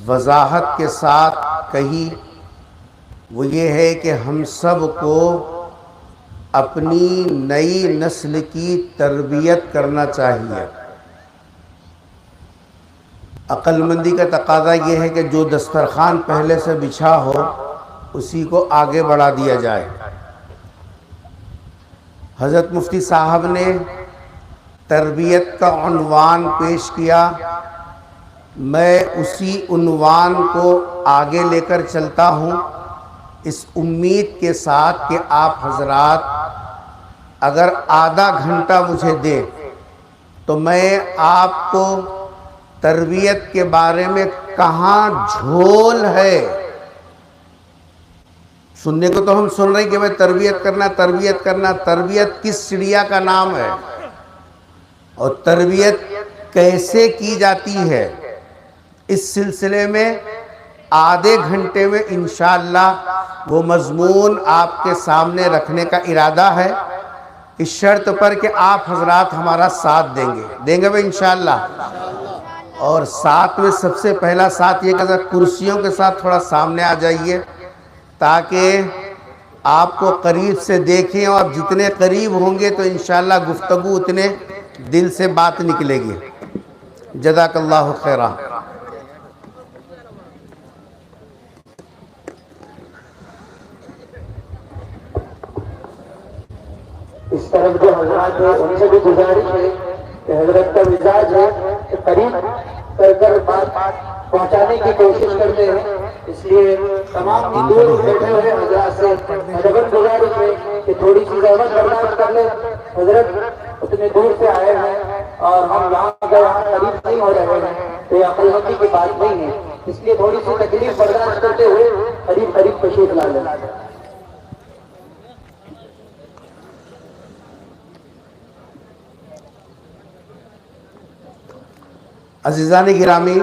وضاحت کے ساتھ کہی، وہ یہ ہے کہ ہم سب کو اپنی نئی نسل کی تربیت کرنا چاہیے۔ عقل مندی کا تقاضا یہ ہے کہ جو دسترخوان پہلے سے بچھا ہو اسی کو آگے بڑھا دیا جائے۔ حضرت مفتی صاحب نے تربیت کا عنوان پیش کیا، میں اسی عنوان کو آگے لے کر چلتا ہوں، اس امید کے ساتھ کہ آپ حضرات اگر آدھا گھنٹہ مجھے دیں تو میں آپ کو تربیت کے بارے میں کہاں جھول ہے، سننے کو تو ہم سن رہے ہیں کہ میں تربیت کرنا، تربیت کس چڑیا کا نام ہے اور تربیت کیسے کی جاتی ہے، اس سلسلے میں آدھے گھنٹے میں انشاءاللہ وہ مضمون آپ کے سامنے رکھنے کا ارادہ ہے، اس شرط پر کہ آپ حضرات ہمارا ساتھ دیں گے انشاءاللہ۔ اور ساتھ میں سب سے پہلا ساتھ یہ کہ کرسیوں کے ساتھ تھوڑا سامنے آ جائیے تاکہ آپ کو قریب سے دیکھیں، اور جتنے قریب ہوں گے تو انشاءاللہ گفتگو اتنے دل سے بات نکلے گی۔ جزاک اللہ خیرہ۔ اس طرف جو حضرات ہیں ان سے بھی گزارش ہے کہ حضرت کا مزاج ہے کہ قریب کر بات پہنچانے کی کوشش کرتے ہیں، اس لیے تمام دور بیٹھے ہوئے حضرات سے ادباً گزارش ہے کہ تھوڑی سی زحمت برداشت کر لیں، حضرت اتنے دور سے آئے ہیں اور ہم یہاں قریب نہیں ہو رہے ہیں تو یہ عقل مندی کی بات نہیں ہے، اس لیے تھوڑی سی تکلیف برداشت کرتے ہوئے قریب تشریف لا لیں۔ عزیزان گرامی،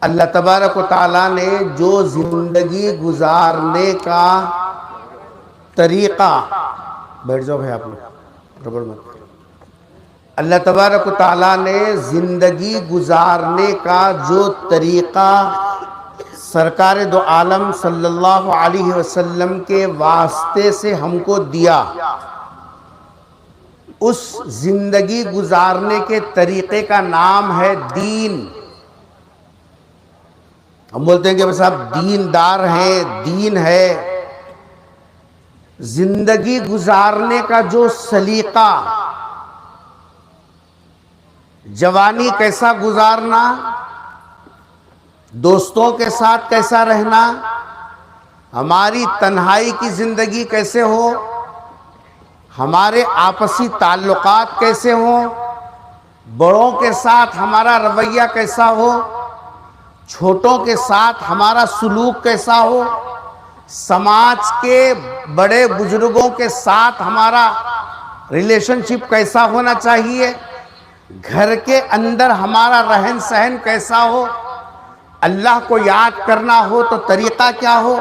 اللہ تبارک و تعالیٰ نے جو زندگی گزارنے کا طریقہ، بیٹھ جاؤ بھائی آپ لوگ، ربڑ مت، اللہ تبارک و تعالیٰ نے زندگی گزارنے کا جو طریقہ سرکار دو عالم صلی اللہ علیہ وسلم کے واسطے سے ہم کو دیا، اس زندگی گزارنے کے طریقے کا نام ہے دین۔ ہم بولتے ہیں کہ بس آپ دیندار ہیں، دین ہے۔ زندگی گزارنے کا جو سلیقہ، جوانی کیسا گزارنا، دوستوں کے ساتھ کیسا رہنا، ہماری تنہائی کی زندگی کیسے ہو، ہمارے آپسی تعلقات کیسے ہوں، بڑوں کے ساتھ ہمارا رویہ کیسا ہو، چھوٹوں کے ساتھ ہمارا سلوک کیسا ہو، سماج کے بڑے بزرگوں کے ساتھ ہمارا ریلیشن شپ کیسا ہونا چاہیے، گھر کے اندر ہمارا رہن سہن کیسا ہو، اللہ کو یاد کرنا ہو تو طریقہ کیا ہو،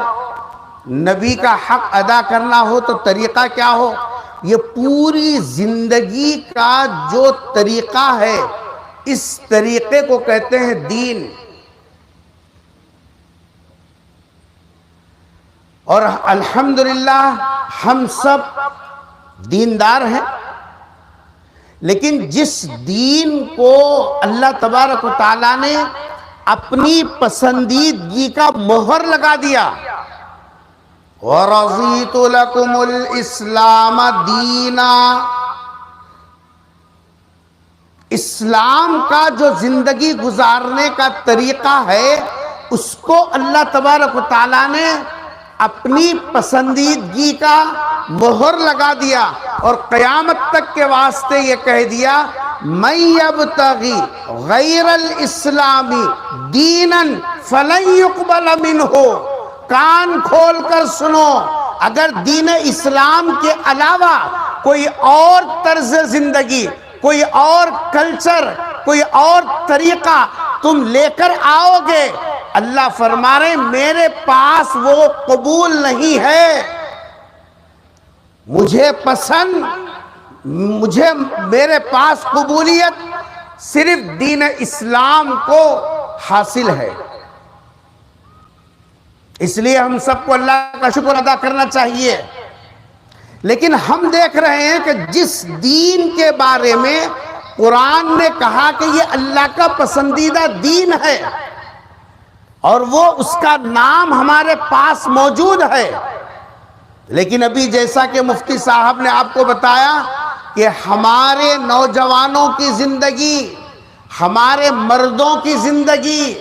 نبی کا حق ادا کرنا ہو تو طریقہ کیا ہو، یہ پوری زندگی کا جو طریقہ ہے اس طریقے کو کہتے ہیں دین۔ اور الحمدللہ ہم سب دیندار ہیں، لیکن جس دین کو اللہ تبارک و تعالیٰ نے اپنی پسندیدگی کا مہر لگا دیا، وَرَضِيتُ لَكُمُ الْإِسْلَامَ دِينًا، اسلام کا جو زندگی گزارنے کا طریقہ ہے اس کو اللہ تبارک و تعالیٰ نے اپنی پسندیدگی کا مہر لگا دیا، اور قیامت تک کے واسطے یہ کہہ دیا مَن يَبْتَغِي غَيْرَ الْإِسْلَامِ دِينًا فَلَن يُقْبَلَ مِنْهُ۔ کان کھول کر سنو، اگر دین اسلام کے علاوہ کوئی اور طرز زندگی، کوئی اور کلچر، کوئی اور طریقہ تم لے کر آؤ گے، اللہ فرما رہے میرے پاس وہ قبول نہیں ہے، مجھے پسند مجھے میرے پاس قبولیت صرف دین اسلام کو حاصل ہے. اس لیے ہم سب کو اللہ کا شکر ادا کرنا چاہیے. لیکن ہم دیکھ رہے ہیں کہ جس دین کے بارے میں قرآن نے کہا کہ یہ اللہ کا پسندیدہ دین ہے اور وہ اس کا نام ہمارے پاس موجود ہے، لیکن ابھی جیسا کہ مفتی صاحب نے آپ کو بتایا کہ ہمارے نوجوانوں کی زندگی، ہمارے مردوں کی زندگی،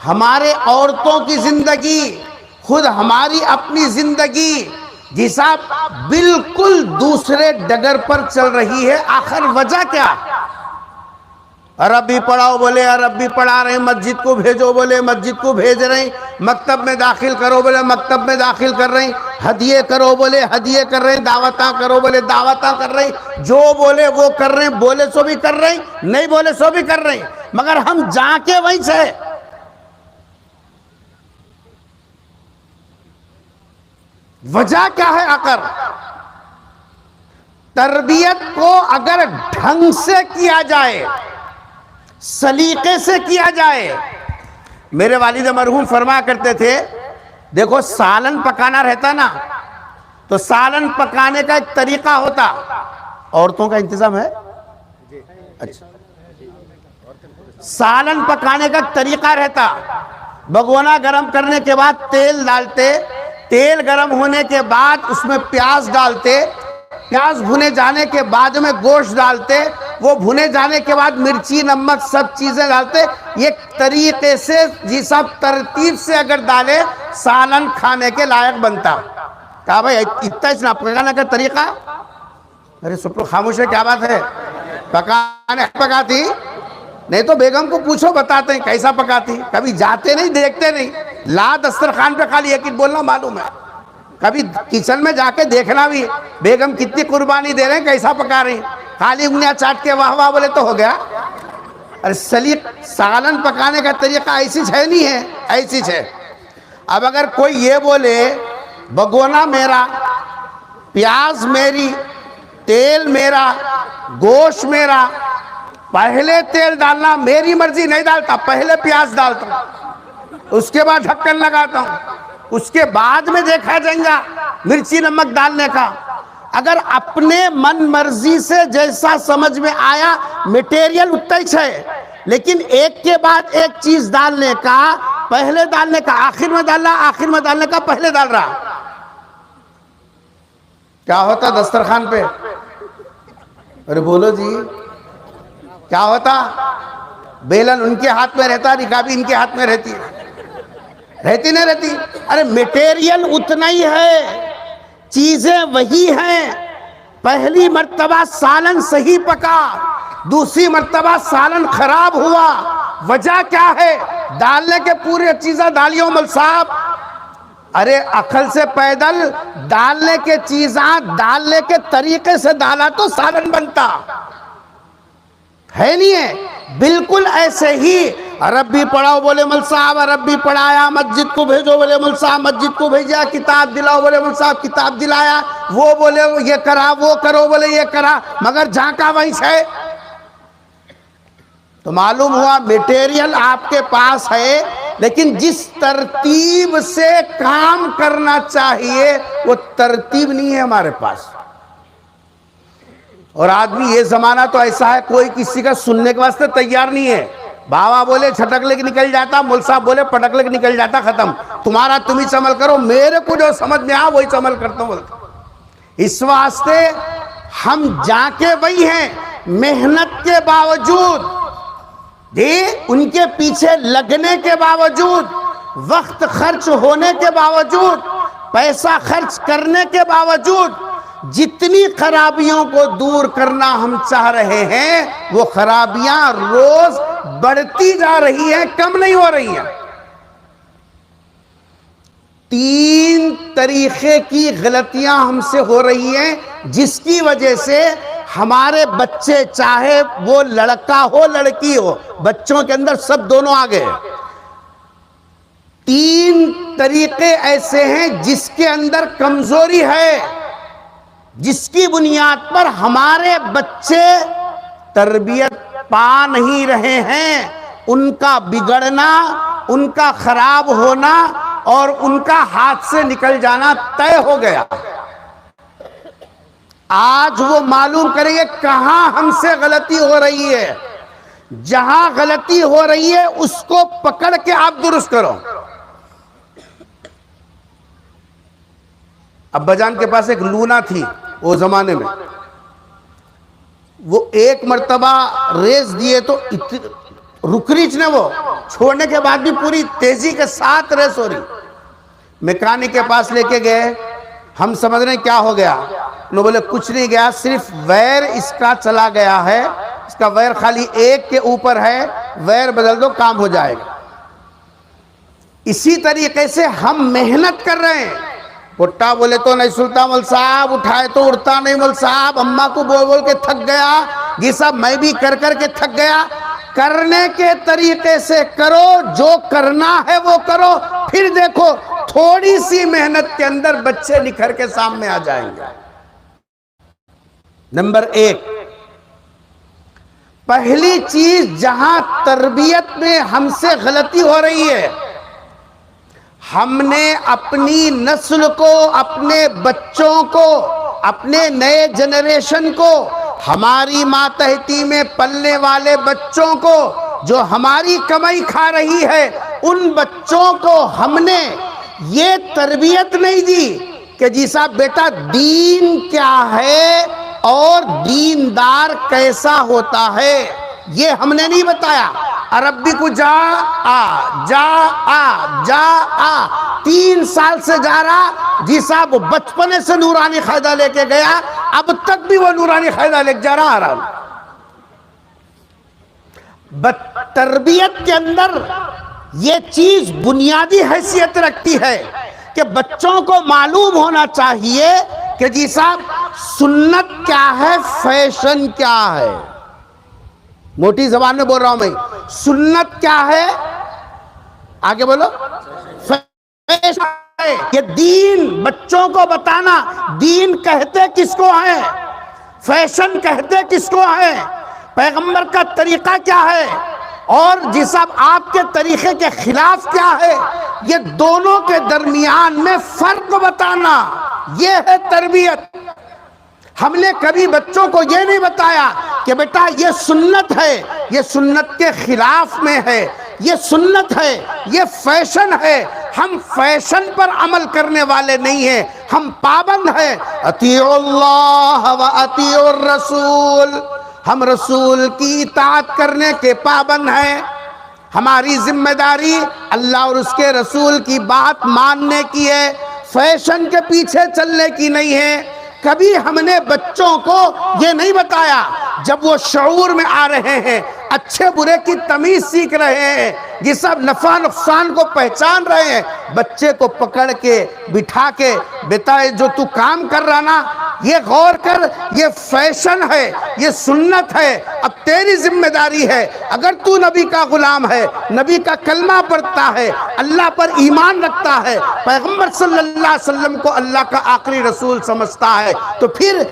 ہمارے عورتوں کی زندگی، خود ہماری اپنی زندگی جیسا بالکل دوسرے ڈگر پر چل رہی ہے. آخر وجہ کیا؟ عربی پڑھاؤ بولے عربی پڑھا رہے ہیں، مسجد کو بھیجو بولے مسجد کو بھیج رہے ہیں، مکتب میں داخل کرو بولے مکتب میں داخل کر رہے ہیں، ہدیے کرو بولے ہدیے کر رہے ہیں، دعوتاں کرو بولے دعوتاں کر رہے ہیں، جو بولے وہ کر رہے ہیں، بولے سو بھی کر رہے ہیں، نہیں بولے سو بھی کر رہے ہیں، مگر ہم جا کے وہیں سے. وجہ کیا ہے؟ آخر تربیت کو اگر ڈھنگ سے کیا جائے، سلیقے سے کیا جائے. میرے والد مرحوم فرمایا کرتے تھے دیکھو سالن پکانا رہتا نا تو سالن پکانے کا ایک طریقہ ہوتا. عورتوں کا انتظام ہے؟ اچھا. سالن پکانے کا ایک طریقہ رہتا. بگونا گرم کرنے کے بعد تیل ڈالتے، تیل گرم ہونے کے بعد اس میں پیاز ڈالتے، پیاز بھنے جانے کے بعد میں گوشت ڈالتے، وہ بھنے جانے کے بعد مرچی نمک سب چیزیں ڈالتے. یہ طریقے سے جی سب ترتیب سے اگر ڈالے سالن کھانے کے لائق بنتا. کہا بھائی اتنا اس پکانے کا طریقہ؟ ارے سب لوگ خاموش ہے، کیا بات ہے؟ پکانے پکاتی نہیں تو بیگم کو پوچھو بتاتے ہیں کیسا پکاتی. کبھی جاتے نہیں دیکھتے نہیں، لا دسترخوان پہ خالی یقین بولنا معلوم ہے، کبھی کچن میں جا کے دیکھنا بھی بیگم کتنی قربانی دے رہے ہیں، کیسا پکا رہی ہیں. خالی انگلیاں چاٹ کے واہ واہ بولے تو ہو گیا. ارے سالن پکانے کا طریقہ ایسی ہے نہیں ہے، ایسی ہے. اب اگر کوئی یہ بولے بگونا میرا، پیاز میری، تیل میرا، گوشت میرا، پہلے تیل ڈالنا میری مرضی نہیں ڈالتا، پہلے پیاز ڈالتا ہوں، اس کے بعد ڈھکن لگاتا ہوں، اس کے بعد میں دیکھا جائے گا مرچی نمک ڈالنے کا. اگر اپنے من مرضی سے جیسا سمجھ میں آیا میٹیریل اتنا ہی ہے، لیکن ایک کے بعد ایک چیز ڈالنے کا، پہلے ڈالنے کا آخر میں ڈالنا، آخر میں ڈالنے کا پہلے ڈال رہا، کیا ہوتا دسترخوان پہ؟ ارے بولو جی کیا ہوتا؟ بیلن ان کے ہاتھ میں رہتا، رکابی ان کے ہاتھ میں رہتی نہیں رہتی. ارے میٹیریل اتنا ہی ہے، چیزیں وہی ہیں. پہلی مرتبہ سالن صحیح پکا، دوسری مرتبہ سالن خراب ہوا. وجہ کیا ہے؟ ڈالنے کے پورے چیزیں ڈالیوں مل صاحب. ارے عقل سے پیدل ڈالنے کے چیزاں ڈالنے کے طریقے سے ڈالا تو سالن بنتا ہے نہیں ہے. بالکل ایسے ہی عربی پڑھاؤ بولے مل صاحب عربی پڑھایا، مسجد کو بھیجو بولے مل صاحب مسجد کو بھیجا، کتاب دلاؤ بولے مل صاحب کتاب دلایا، وہ بولے یہ کرا، وہ کرو بولے یہ کرا، مگر جھانکا وہیں سے. تو معلوم ہوا میٹیریل آپ کے پاس ہے، لیکن جس ترتیب سے کام کرنا چاہیے وہ ترتیب نہیں ہے ہمارے پاس. اور آدمی یہ زمانہ تو ایسا ہے کوئی کسی کا سننے کے واسطے تیار نہیں ہے. بابا بولے چھٹک لے کے نکل جاتا، مول صاحب بولے پٹک لے کے نکل جاتا، ختم. تمہارا تم ہی عمل کرو، میرے کو جو سمجھ میں آ وہی عمل کرتا ہوں بولتا. اس واسطے ہم جا کے وہی ہیں، محنت کے باوجود، ان کے پیچھے لگنے کے باوجود، وقت خرچ ہونے کے باوجود، پیسہ خرچ کرنے کے باوجود، جتنی خرابیوں کو دور کرنا ہم چاہ رہے ہیں وہ خرابیاں روز بڑھتی جا رہی ہیں، کم نہیں ہو رہی ہیں. 3 طریقے کی غلطیاں ہم سے ہو رہی ہیں جس کی وجہ سے ہمارے بچے، چاہے وہ لڑکا ہو لڑکی ہو، بچوں کے اندر سب دونوں آگے ہیں. 3 طریقے ایسے ہیں جس کے اندر کمزوری ہے، جس کی بنیاد پر ہمارے بچے تربیت پا نہیں رہے ہیں، ان کا بگڑنا، ان کا خراب ہونا اور ان کا ہاتھ سے نکل جانا طے ہو گیا۔ آج وہ معلوم کریں گے کہاں ہم سے غلطی ہو رہی ہے، جہاں غلطی ہو رہی ہے اس کو پکڑ کے آپ درست کرو۔ ابا جان کے پاس ایک لونا تھی وہ زمانے میں، وہ ایک مرتبہ ریس دیے تو رکریچ نے وہ چھوڑنے کے بعد بھی پوری تیزی کے ساتھ ریس ہو رہی۔ میکانک کے پاس لے کے گئے، ہم سمجھ رہے ہیں کیا ہو گیا؟ انہوں بولے کچھ نہیں گیا، صرف وائر اس کا چلا گیا ہے، اس کا وائر خالی ایک کے اوپر ہے، وائر بدل دو کام ہو جائے گا۔ اسی طریقے سے ہم محنت کر رہے ہیں، پٹا بولے تو نہیں سلطان مول صاحب، اٹھائے تو اٹھتا نہیں مول صاحب، اماں کو بول بول کے تھک گیا، یہ سب میں بھی کر کر کے تھک گیا۔ کرنے کے طریقے سے کرو، جو کرنا ہے وہ کرو، پھر دیکھو تھوڑی سی محنت کے اندر بچے نکھر کے سامنے آ جائیں گے۔ نمبر 1، پہلی چیز جہاں تربیت میں ہم سے غلطی ہو رہی ہے، ہم نے اپنی نسل کو، اپنے بچوں کو، اپنے نئے جنریشن کو، ہماری ماتحتی میں پلنے والے بچوں کو، جو ہماری کمائی کھا رہی ہے، ان بچوں کو ہم نے یہ تربیت نہیں دی کہ جی صاحب بیٹا دین کیا ہے اور دیندار کیسا ہوتا ہے، یہ ہم نے نہیں بتایا۔ عربی کو جا آ 3 سال سے جا رہا، جی صاحب بچپنے سے نورانی قاعدہ لے کے گیا، اب تک بھی وہ نورانی قاعدہ لے کے جا رہا آرام۔ تربیت کے اندر یہ چیز بنیادی حیثیت رکھتی ہے کہ بچوں کو معلوم ہونا چاہیے کہ جی صاحب سنت کیا ہے، فیشن کیا ہے۔ موٹی زبان میں بول رہا ہوں میں، سنت کیا ہے، آگے بولو، فیشن ہے۔ یہ دین بچوں کو بتانا، دین کہتے کس کو ہے، فیشن کہتے کس کو ہے، پیغمبر کا طریقہ کیا ہے اور جی صاحب آپ کے طریقے کے خلاف کیا ہے، یہ دونوں کے درمیان میں فرق بتانا، یہ ہے تربیت۔ ہم نے کبھی بچوں کو یہ نہیں بتایا کہ بیٹا یہ سنت ہے، یہ سنت کے خلاف میں ہے، یہ سنت ہے، یہ فیشن ہے۔ ہم فیشن پر عمل کرنے والے نہیں ہیں، ہم پابند ہیں۔ اطیعوا اللہ و اطیعوا الرسول، ہم رسول کی اطاعت کرنے کے پابند ہیں۔ ہماری ذمہ داری اللہ اور اس کے رسول کی بات ماننے کی ہے، فیشن کے پیچھے چلنے کی نہیں ہے۔ کبھی ہم نے بچوں کو یہ نہیں بتایا، جب وہ شعور میں آ رہے ہیں، اچھے برے کی تمیز سیکھ رہے ہیں، یہ سب نفع نقصان کو پہچان رہے ہیں، بچے کو پکڑ کے بٹھا کے بیٹا جو تو کام کر رہا نا یہ غور کر، یہ فیشن ہے، یہ سنت ہے، اب تیری ذمہ داری ہے، اگر تو نبی کا غلام ہے، نبی کا کلمہ پڑھتا ہے، اللہ پر ایمان رکھتا ہے، پیغمبر صلی اللہ علیہ وسلم کو اللہ کا آخری رسول سمجھتا ہے، تو پھر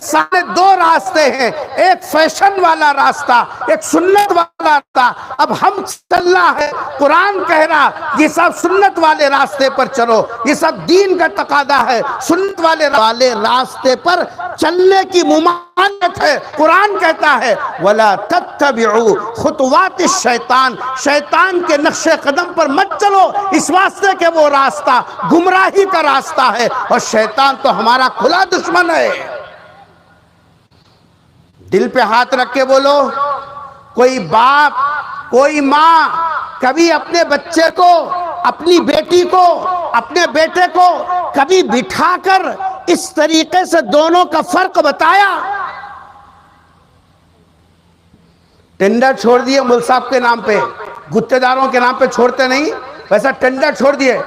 سارے 2 راستے ہیں، ایک فیشن والا راستہ، ایک سنت والا راستہ۔ اب ہم چل رہا ہے، قرآن کہہ رہا یہ سب سنت والے راستے پر چلو، یہ سب دین کا تقاضا ہے، سنت والے راستے پر چلنے کی ممانعت ہے۔ قرآن کہتا ہے وَلَا تَتَّبِعُوا خُطُوَاتِ الشَّيْطَانِ، شیطان کے نقش قدم پر مت چلو، اس واسطے کہ وہ راستہ گمراہی کا راستہ ہے، اور شیطان تو ہمارا کھلا دشمن ہے۔ دل پہ ہاتھ رکھ کے بولو، کوئی باپ، کوئی ماں کبھی اپنے بچے کو، اپنی بیٹی کو، اپنے بیٹے کو کبھی بٹھا کر اس طریقے سے دونوں کا فرق بتایا؟ ٹینڈر چھوڑ دیے مول صاحب کے نام پہ، گتے داروں کے نام پہ چھوڑتے نہیں، ویسا ٹینڈر چھوڑ دیے،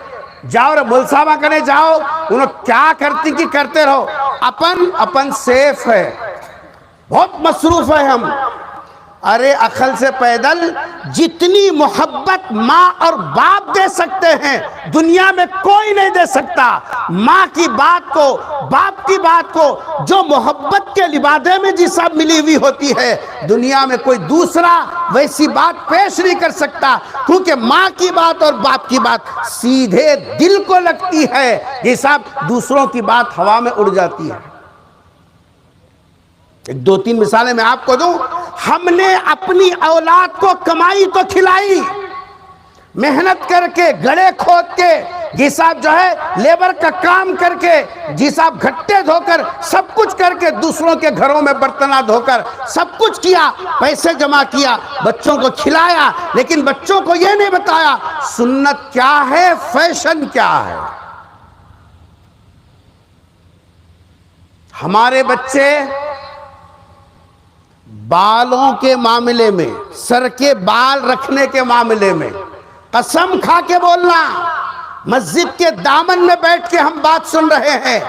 جاؤ رہے مول صاحبہ کنے جاؤ، انہوں کیا کرتی کی کرتے رہو، اپن سیف ہے، بہت مصروف ہے ہم، ارے عقل سے پیدل جتنی محبت ماں اور باپ دے سکتے ہیں دنیا میں کوئی نہیں دے سکتا. ماں کی بات کو، باپ کی بات کو جو محبت کے لبادے میں جیسا ملی ہوئی ہوتی ہے دنیا میں کوئی دوسرا ویسی بات پیش نہیں کر سکتا، کیونکہ ماں کی بات اور باپ کی بات سیدھے دل کو لگتی ہے جیسا دوسروں کی بات ہوا میں اڑ جاتی ہے. ایک دو تین مثالیں میں آپ کو دوں. ہم نے اپنی اولاد کو کمائی تو کھلائی، محنت کر کے، گڑے کھود کے، جی صاحب جو ہے لیبر کا کام کر کے، جی صاحب گھٹے دھو کر، سب کچھ کر کے، دوسروں کے گھروں میں برتنہ دھو کر سب کچھ کیا، پیسے جمع کیا، بچوں کو کھلایا، لیکن بچوں کو یہ نہیں بتایا سنت کیا ہے، فیشن کیا ہے. ہمارے بچے بالوں کے معاملے میں، سر کے بال رکھنے کے معاملے میں قسم کھا کے بولنا، مسجد کے دامن میں بیٹھ کے ہم بات سن رہے ہیں،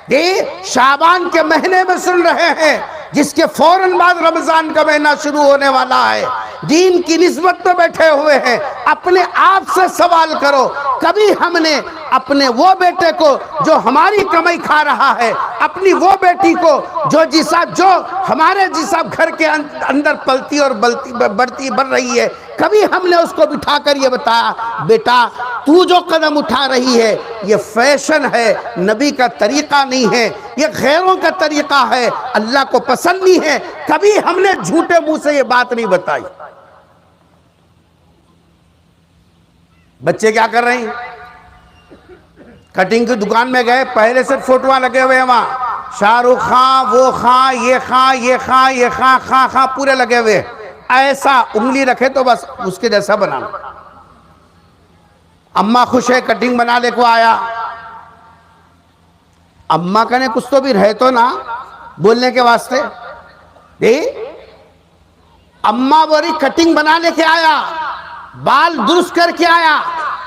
یہ شعبان کے مہینے میں سن رہے ہیں، جس کے فوراً بعد رمضان کا مہینہ شروع ہونے والا ہے. دین کی نسبت میں بیٹھے ہوئے ہیں. اپنے آپ سے سوال کرو، کبھی ہم نے اپنے وہ بیٹے کو جو ہماری کمائی کھا رہا ہے، اپنی وہ بیٹی کو جو ہمارے گھر کے اندر پلتی اور بڑھ رہی ہے، کبھی ہم نے اس کو بٹھا کر یہ بتایا بیٹا تو جو قدم اٹھا رہی ہے یہ فیشن ہے، نبی کا طریقہ نہیں ہے، یہ غیروں کا طریقہ ہے، اللہ کو پسند نہیں ہے. کبھی ہم نے جھوٹے منہ سے یہ بات نہیں بتائی. بچے کیا کر رہے ہیں؟ کٹنگ کی دکان میں گئے، پہلے سے فوٹوਆਂ لگے ہوئے ہیں وہاں، شاہ رخ خان، وہ خان، یہ خان، یہ خان، یہ خان پورے لگے ہوئے. ایسا انگلی رکھے تو بس اس کے جیسا بنانا. اماں خوش ہے، کٹنگ بنانے کو آیا. اماں کہنے کچھ تو بھی رہے تو نا بولنے کے واسطے. اماں بولی کٹنگ بنانے کے آیا، بال درست کر کے آیا.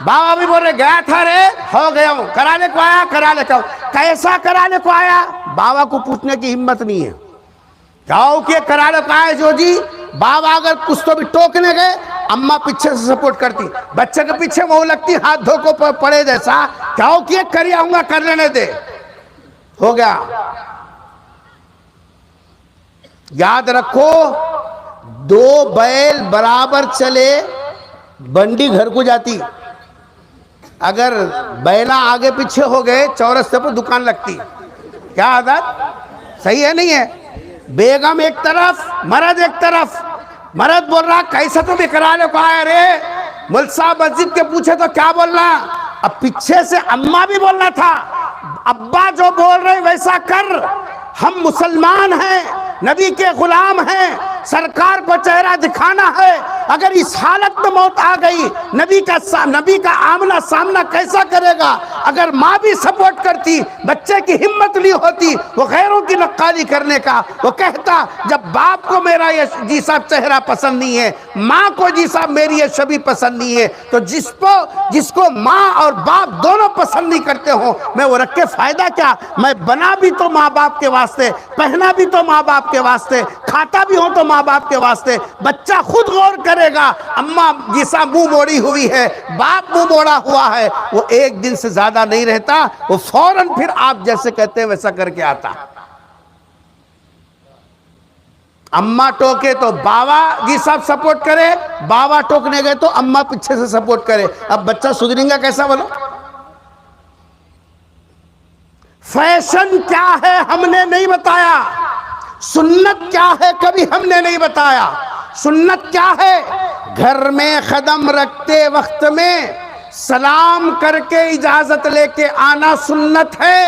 بابا بھی بول رہے گیا تھا رے، ہو گیا ہوں، کرانے کو آیا، کرانے کو کیسا کرانے کو آیا. بابا کو پوچھنے کی ہمت نہیں ہے. کہو کہ کرانے کو آئے جو جی. بابا اگر کچھ تو بھی ٹوکنے گئے، اماں پیچھے سے سپورٹ کرتی، بچے کے پیچھے وہ لگتی ہاتھ دھو کو پڑے جیسا. کہو کہ کری آؤں گا، کر لینے دے. ہو گیا. یاد رکھو 2 بیل برابر چلے بنڈی گھر کو جاتی. اگر بیلا آگے پیچھے ہو گئے چورستے پر دکان لگتی. کیا عادت صحیح ہے نہیں ہے؟ بیگم ایک طرف، مرد ایک طرف. مرد بول رہا کیسا تو بھی کرانے کو آیا رے، مل صاحب مسجد کے پوچھے تو کیا بولنا. اب پیچھے سے اماں بھی بولنا تھا، ابا جو بول رہے ویسا کر. ہم مسلمان ہیں، نبی کے غلام ہیں، سرکار کو چہرہ دکھانا ہے. اگر اس حالت میں موت آ گئی، نبی کا آمنا سامنا کیسا کرے گا؟ اگر ماں بھی سپورٹ کرتی، بچے کی ہمت لی ہوتی وہ غیروں کی نقالی کرنے کا. وہ کہتا جب باپ کو میرا یہ جی صاحب چہرہ پسند نہیں ہے، ماں کو جی صاحب میری یہ شبیہ پسند نہیں ہے، تو جس کو ماں اور باپ دونوں پسند نہیں کرتے ہوں میں وہ رکھ کے فائدہ کیا؟ میں بنا بھی تو ماں باپ کے واسطے، پہنا بھی تو ماں باپ کے واسطے، کھاتا بھی ہوں تو ماں باپ کے واسطے. بچہ خود غور کرے گا. اماں جیسا منہ موڑی ہوئی ہے، باپ منہ موڑا ہوا ہے، وہ ایک دن سے زیادہ نہیں رہتا، وہ فوراً پھر آپ جیسے کہتے ہیں ویسا کر کے آتا. اماں ٹوکے تو بابا جی صاحب سپورٹ کرے، بابا ٹوکنے گئے تو اماں پیچھے سے سپورٹ کرے. اب بچہ سدھرے گا کیسا بولو؟ فیشن کیا ہے ہم نے نہیں بتایا، سنت کیا ہے کبھی ہم نے نہیں بتایا. سنت کیا ہے؟ گھر میں قدم رکھتے وقت میں سلام کر کے اجازت لے کے آنا سنت ہے.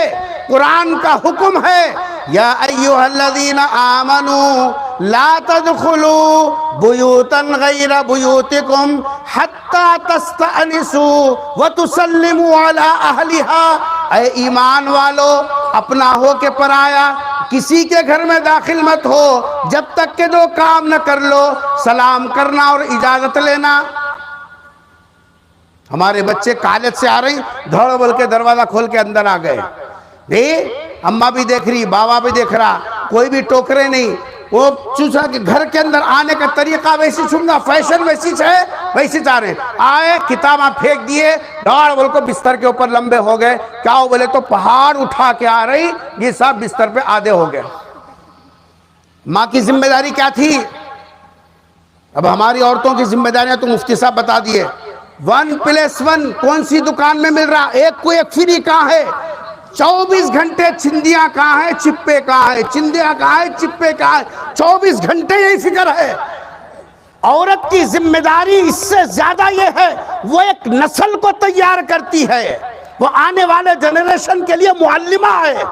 قرآن کا حکم ہے یا ایھا الذین آمنوا لا تدخلوا بیوتا غیر بیوتکم حتی تستأنسوا وتسلموا علی اہلہا. اے ایمان والو، اپنا ہو کے پرایا کسی کے گھر میں داخل مت ہو جب تک کہ 2 کام نہ کر لو، سلام کرنا اور اجازت لینا. ہمارے بچے کالج سے آ رہی دھوڑ بول کے دروازہ کھول کے اندر آ گئے. اماں بھی دیکھ رہی، بابا بھی دیکھ رہا، کوئی بھی ٹوکرے نہیں. وہ چوسا کہ گھر کے اندر آنے کا طریقہ ویسی چھونگا، فیشن ویسی ہے، ویسی چاہ رہے ہیں. آئے کتاب آپ پھینک دیے، ڈاڑ بول کو بستر کے اوپر لمبے ہو گئے. کیا ہو بولے تو پہاڑ اٹھا کے آ رہی، یہ صاحب بستر پہ آدھے ہو گئے. ماں کی ذمہ داری کیا تھی؟ اب ہماری عورتوں کی ذمہ داریاں تو مفتی صاحب بتا دیے. 1+1 کون سی دکان میں مل رہا؟ ایک کو ایک فری کہاں ہے؟ 24 گھنٹے چندیاں کہاں ہے، چپے کہاں ہے، چندیاں کہاں ہے، چپے کہاں ہے، 24 گھنٹے یہی فکر ہے. عورت کی ذمہ داری اس سے زیادہ یہ ہے، وہ ایک نسل کو تیار کرتی ہے، وہ آنے والے جنریشن کے لیے معلمہ ہے،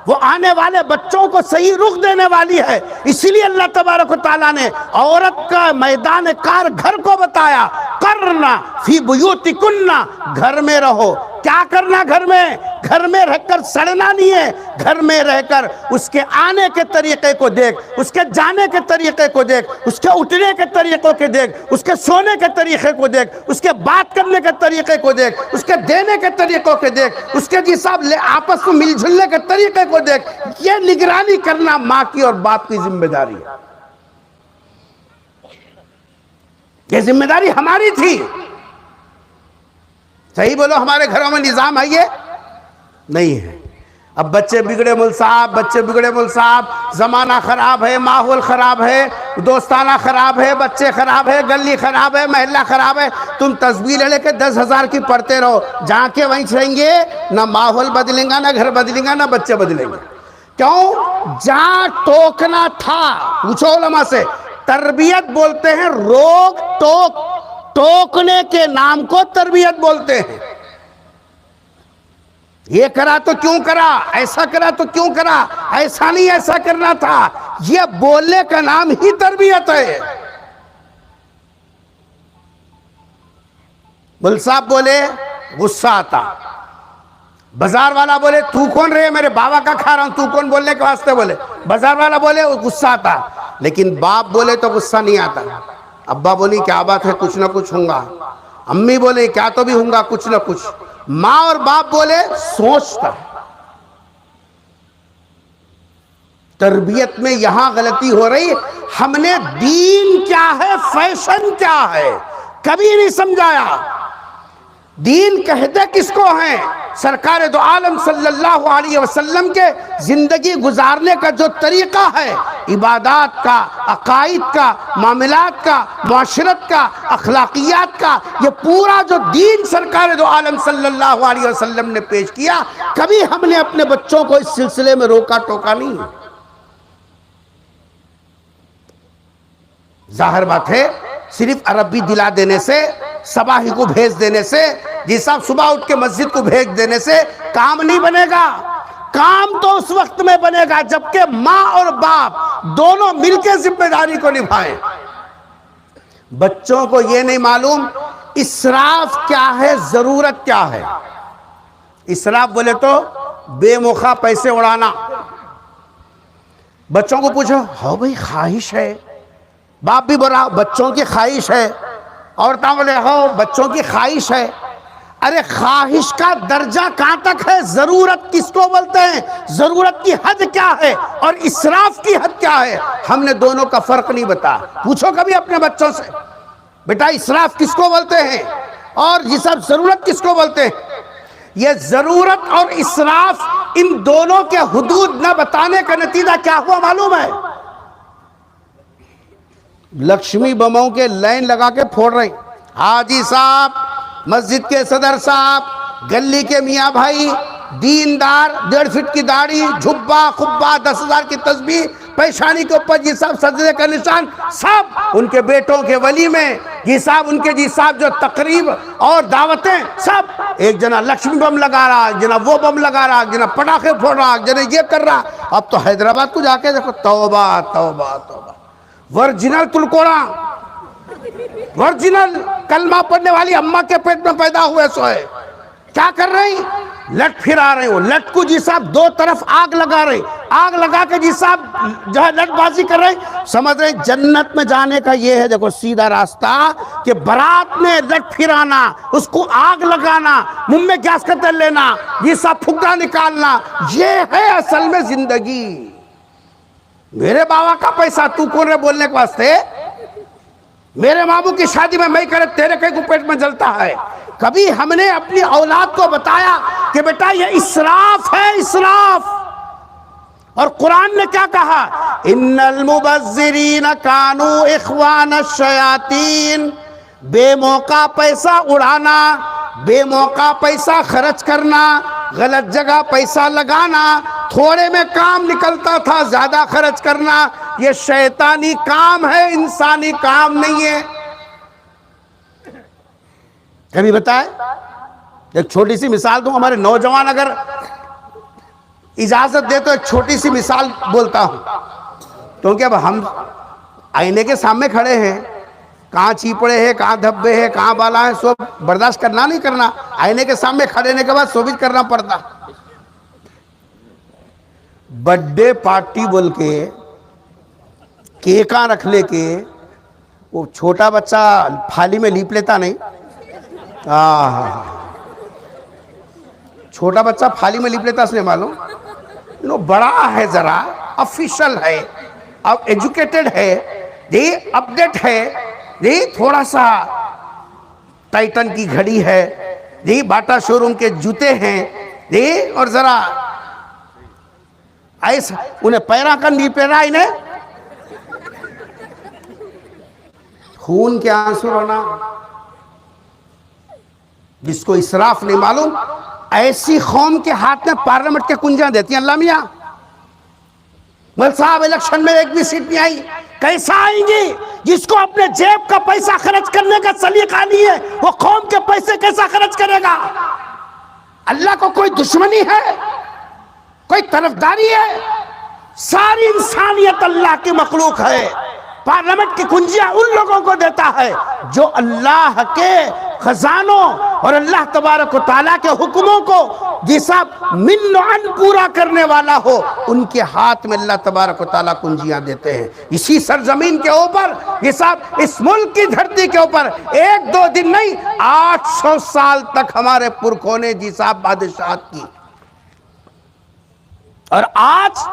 وہ آنے والے بچوں کو صحیح رخ دینے والی ہے. اسی لیے اللہ تبارک و تعالیٰ نے عورت کا میدان کار گھر کو بتایا. کرنا فی بیوتکن، گھر میں رہو. کیا کرنا گھر میں؟ گھر میں رہ کر سڑنا نہیں ہے. گھر میں رہ کر اس کے آنے کے طریقے کو دیکھ، اس کے جانے کے طریقے کو دیکھ، اس کے اٹھنے کے طریقوں کے دیکھ، اس کے سونے کے طریقے کو دیکھ، اس کے بات کرنے کے طریقے کو دیکھ، اس کے دینے کے طریقوں کو دیکھ، اس کے جساب آپس میں مل جھلنے کے طریقے کو دیکھ. یہ نگرانی کرنا ماں کی اور باپ کی ذمہ داری ہے. یہ ذمہ داری ہماری تھی. صحیح بولو، ہمارے گھروں میں نظام ہے یہ نہیں ہے. اب بچے بگڑے مول صاحب، بچے بگڑے مول صاحب، زمانہ خراب ہے، ماحول خراب ہے، دوستانہ خراب ہے، بچے خراب ہے، گلی خراب ہے، محلہ خراب ہے. تم تسبیح لے کے 10,000 کی پڑھتے رہو، جہاں کے وہیں رہیں گے، نہ ماحول بدلیں گا، نہ گھر بدلیں گا، نہ بچے بدلیں گے. کیوں؟ جہاں ٹوکنا تھا، پوچھو علماء سے. تربیت بولتے ہیں روک ٹوک، ٹوکنے کے نام کو تربیت بولتے ہیں. یہ کرا تو کیوں کرا، ایسا کرا تو کیوں کرا، ایسا نہیں ایسا کرنا تھا، یہ بولنے کا نام ہی تربیت ہے. مل صاحب بولے غصہ آتا، بازار والا بولے تو کون رہے، میرے بابا کا کھا رہا ہوں، تو کون بولنے کے واسطے بولے. بازار والا بولے غصہ آتا، لیکن باپ بولے تو غصہ نہیں آتا. ابا بولی کیا بات ہے، کچھ نہ کچھ ہوں گا. امی بولے کیا تو بھی ہوں گا کچھ نہ کچھ. ماں اور باپ بولے سوچتا. تربیت میں یہاں غلطی ہو رہی. ہم نے دین کیا ہے، فیشن کیا ہے، کبھی نہیں سمجھایا. دین کہتے کس کو ہیں؟ سرکار دو عالم صلی اللہ علیہ وسلم کے زندگی گزارنے کا جو طریقہ ہے، عبادات کا، عقائد کا، معاملات کا، معاشرت کا، اخلاقیات کا، یہ پورا جو دین سرکار دو عالم صلی اللہ علیہ وسلم نے پیش کیا، کبھی ہم نے اپنے بچوں کو اس سلسلے میں روکا ٹوکا نہیں. ظاہر بات ہے صرف عربی دلا دینے سے، صباحی کو بھیج دینے سے، جی صاحب صبح اٹھ کے مسجد کو بھیج دینے سے کام نہیں بنے گا. کام تو اس وقت میں بنے گا جبکہ ماں اور باپ دونوں مل کے ذمہ داری کو نبھائیں. بچوں کو یہ نہیں معلوم اسراف کیا ہے، ضرورت کیا ہے. اسراف بولے تو بے موقع پیسے اڑانا. بچوں کو پوچھو، ہاں بھائی خواہش ہے، باپ بھی بولا بچوں کی خواہش ہے، عورتوں بولے ہو بچوں کی خواہش ہے. ارے خواہش کا درجہ کہاں تک ہے، ضرورت کس کو بولتے ہیں، ضرورت کی حد کیا ہے اور اسراف کی حد کیا ہے. ہم نے دونوں کا فرق نہیں بتایا. پوچھو کبھی اپنے بچوں سے، بیٹا اسراف کس کو بولتے ہیں اور یہ سب ضرورت کس کو بولتے ہیں. یہ ضرورت اور اسراف، ان دونوں کے حدود نہ بتانے کا نتیجہ کیا ہوا معلوم ہے؟ لکشمی بموں کے لائن لگا کے پھوڑ رہے. حاجی صاحب، مسجد کے صدر صاحب، گلی کے میاں بھائی، دیندار، 1.5 فٹ کی داڑھی، جھبا خبا، 10,000 کی تسبیح، پیشانی کے اوپر جی صاحب سجدے کا نشان، سب ان کے بیٹوں کے ولی میں جی صاحب ان کے جی صاحب جو تقریب اور دعوتیں، سب ایک جنا لکشمی بم لگا رہا، ایک جنا وہ بم لگا رہا، ایک جنا پٹاخے پھوڑ رہا، ایک جنا یہ کر رہا. اب تو حیدرآباد کو جا کے دیکھو، توبہ توبہ توبہ. ورجنل تلکوڑا، ورجنل کلمہ پڑھنے والی اماں کے پیٹ میں پیدا ہوئے سو ہے. کیا کر رہی؟ لٹ پھرا رہے ہو. لٹ کو جی صاحب دو طرف آگ لگا رہے، آگ لگا کے جی صاحب جو ہے لٹ بازی کر رہے. سمجھ رہے جنت میں جانے کا یہ ہے دیکھو سیدھا راستہ کہ برات میں لٹ پھرانا، اس کو آگ لگانا، منہ میں گیس کا تیل لینا، جی صاحب پھگا نکالنا، یہ ہے اصل میں زندگی. میرے بابا کا پیسہ تو کون ہے بولنے کے واسطے؟ میرے ماموں کی شادی میں میں کرے تیرے کئی کو پیٹ میں جلتا ہے؟ کبھی ہم نے اپنی اولاد کو بتایا کہ بیٹا یہ اسراف ہے، اسراف؟ اور قرآن نے کیا کہا؟ ان المبذرین کانوا اخوان الشیاطین، بے موقع پیسہ اڑانا، بے موقع پیسہ خرچ کرنا، غلط جگہ پیسہ لگانا، تھوڑے میں کام نکلتا تھا زیادہ خرچ کرنا، یہ شیطانی کام ہے، انسانی کام نہیں ہے۔ کبھی بتائے؟ ایک چھوٹی سی مثال دوں، ہمارے نوجوان اگر اجازت دے تو ایک چھوٹی سی مثال بولتا ہوں، کیونکہ اب ہم آئینے کے سامنے کھڑے ہیں، کہاں چیپڑے ہیں، کہاں دھبے ہیں، کہاں بالا ہیں، سب برداشت کرنا نہیں کرنا، آئینے کے سامنے کھڑے کے بعد سوبت کرنا پڑتا۔ برتھڈے پارٹی بول کے کیکاں رکھ لے کے، وہ چھوٹا بچہ پھالی میں لیپ لیتا نہیں، چھوٹا بچہ پھالی میں لیپ لیتا، اس نے معلوم نو بڑا ہے، ذرا افیشل ہے، اب ایجوکیٹڈ ہے جی، اپڈیٹ ہے جی، تھوڑا سا ٹائٹن کی گھڑی ہے جی، باٹا شو روم کے جوتے ہیں جی، اور ذرا ایسا انہیں پیرا کر نہیں پیرا، انہیں خون کے آنسو رونا۔ جس کو اسراف نہیں معلوم، ایسی قوم کے ہاتھ میں پارلیمنٹ کے کنجیاں دیتی ہیں۔ اللہ میاں مل صاحب الیکشن میں ایک بھی سیٹ نہیں آئی، کیسا آئیں گی؟ جس کو اپنے جیب کا پیسہ خرچ کرنے کا سلیقہ نہیں ہے، وہ قوم کے پیسے کیسا خرچ کرے گا؟ اللہ کو کوئی دشمنی ہے؟ کوئی طرفداری ہے؟ ساری انسانیت اللہ کی مخلوق ہے۔ پارلیمنٹ کی کنجیاں ان لوگوں کو دیتا ہے جو اللہ کے خزانوں اور اللہ تبارک و تعالیٰ کے حکموں کو جیسا من عن پورا کرنے والا ہو، ان کے ہاتھ میں اللہ تبارک و تعالیٰ کنجیاں دیتے ہیں۔ اسی سرزمین کے اوپر جیسا اس ملک کی دھرتی کے اوپر ایک دو دن نہیں، 800 سال تک ہمارے پرکھوں نے جیسا بادشاہت کی، اور آج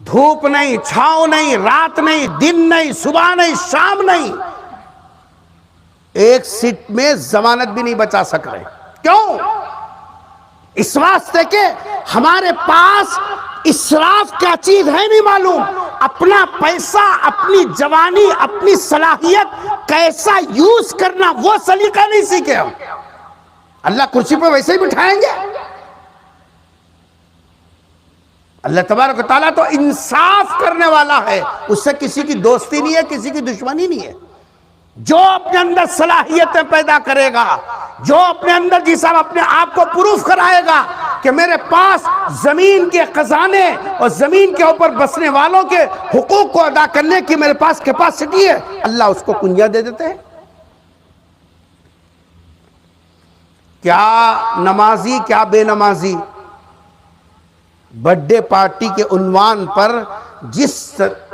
دھوپ نہیں، چھاؤں نہیں، رات نہیں، دن نہیں، صبح نہیں، شام نہیں، ایک سیٹ میں ضمانت بھی نہیں بچا سک رہے۔ کیوں؟ اس واسطے کہ ہمارے پاس اسراف کیا چیز ہے نہیں معلوم، اپنا پیسہ، اپنی جوانی، اپنی صلاحیت کیسا یوز کرنا وہ سلیقہ نہیں سیکھے ہم۔ اللہ کرسی پہ ویسے ہی بٹھائیں گے؟ اللہ تبارک و تعالیٰ تو انصاف کرنے والا ہے، اس سے کسی کی دوستی نہیں ہے، کسی کی دشمنی نہیں ہے۔ جو اپنے اندر صلاحیتیں پیدا کرے گا، جو اپنے اندر جیسا اپنے آپ کو پروف کرائے گا کہ میرے پاس زمین کے خزانے اور زمین کے اوپر بسنے والوں کے حقوق کو ادا کرنے کی میرے پاس کیپیسٹی ہے، اللہ اس کو کنجیاں دے دیتے ہیں۔ کیا نمازی کیا بے نمازی، برتھڈے پارٹی کے عنوان پر جس